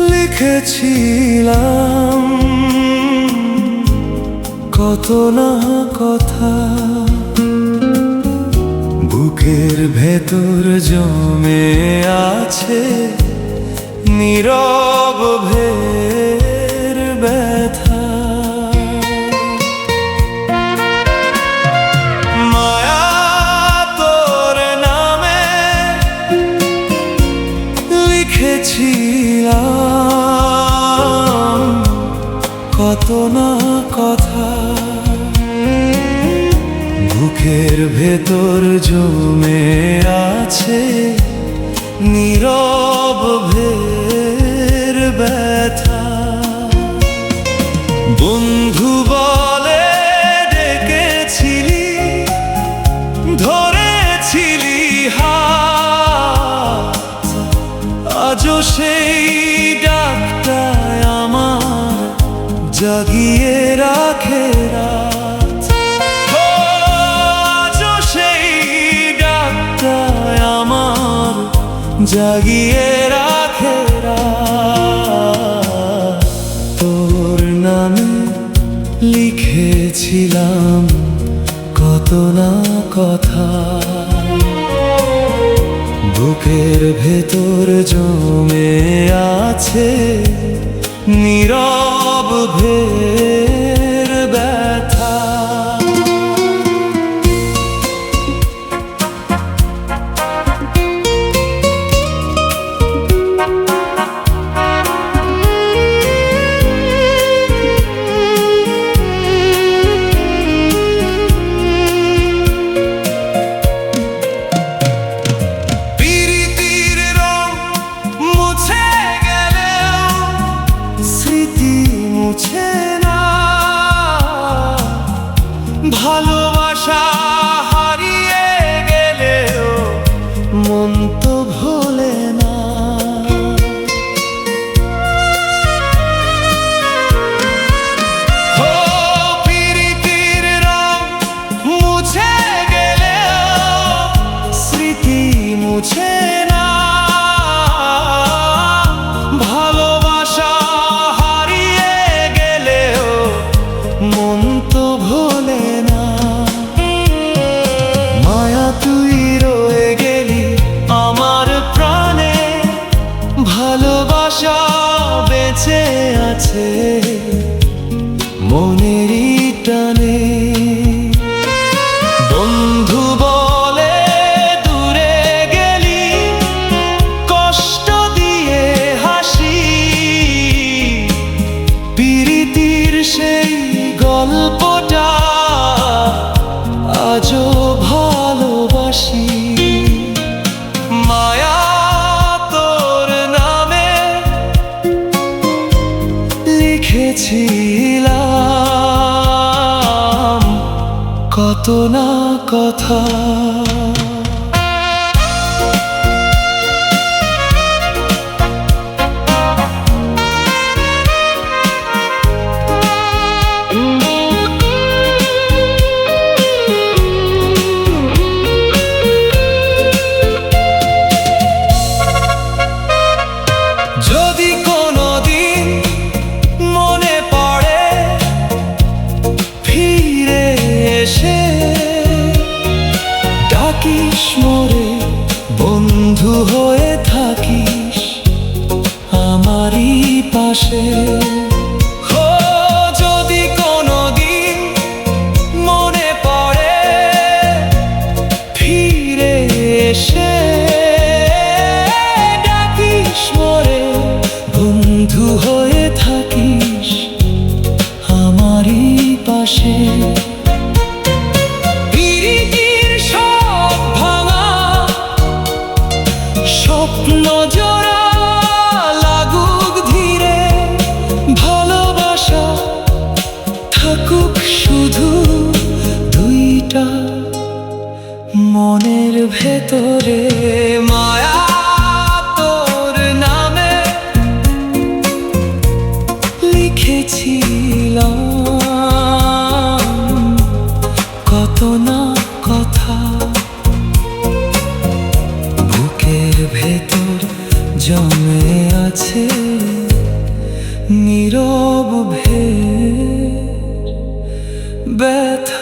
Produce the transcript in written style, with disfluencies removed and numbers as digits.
লিখেছিলাম কত না কথা, বুকের ভেতর জমে আছে নীরব ভের ব্যথা। মায়া তোর নামে লিখেছিলাম কত না কথা, বুকের ভেতর জমে আছে নীরব ভের ব্যথা। বন্ধু বলে ডেকেছিলি, ধরেছিলি হাত, আজও সেই ডাকটায় আমার জাগিয়ে রাখে রাত। আজও সেই ডাকটায় আমার জাগিয়ে রাখে রাত। তোর নামে লিখেছিলাম কত না কথা, বুকের ভেতর জমে আছে নীরব ভের ব্যথা। ভালোবাসা হারিয়ে গেলেও মন তো ভোলে না। ও প্রীতির রং মুছে গেলেও স্মৃতি মুছে না। ভালোবাসা হারিয়ে গেলেও মন তো ভোলে না। মায়া তুই রয়ে গেলি আমার প্রাণে, ভালোবাসা বেঁচে আছে মনেরই টানে। বন্ধু বলে দূরে গেলি, কষ্ট দিয়ে হাসি, প্রীতির সেই গল্পটা আজও ভালোবাসি। মায়া তোর নামে লিখেছিলাম কত না কথা। যদি কোনোদিন মনে পড়ে ফিরে এসে, ডাকিস মোরে বন্ধু হয়ে থাকিস আমারই পাশে। যদি কোনোদিন মনে পড়ে ফিরে এসে, ডাকিস মোরে বন্ধু হয়ে থাকিস আমারই পাশে। প্রীতির সব ভাঙা স্বপ্ন জোড়া লাগুক ধীরে, ভালোবাসা থাকুক শুধু দুইটা মনের ভেতরে। মায়া তোর নামে লিখেছিলাম কত না কথা, বুকের ভেতর জমে আছে নীরব ভের ব্যথা।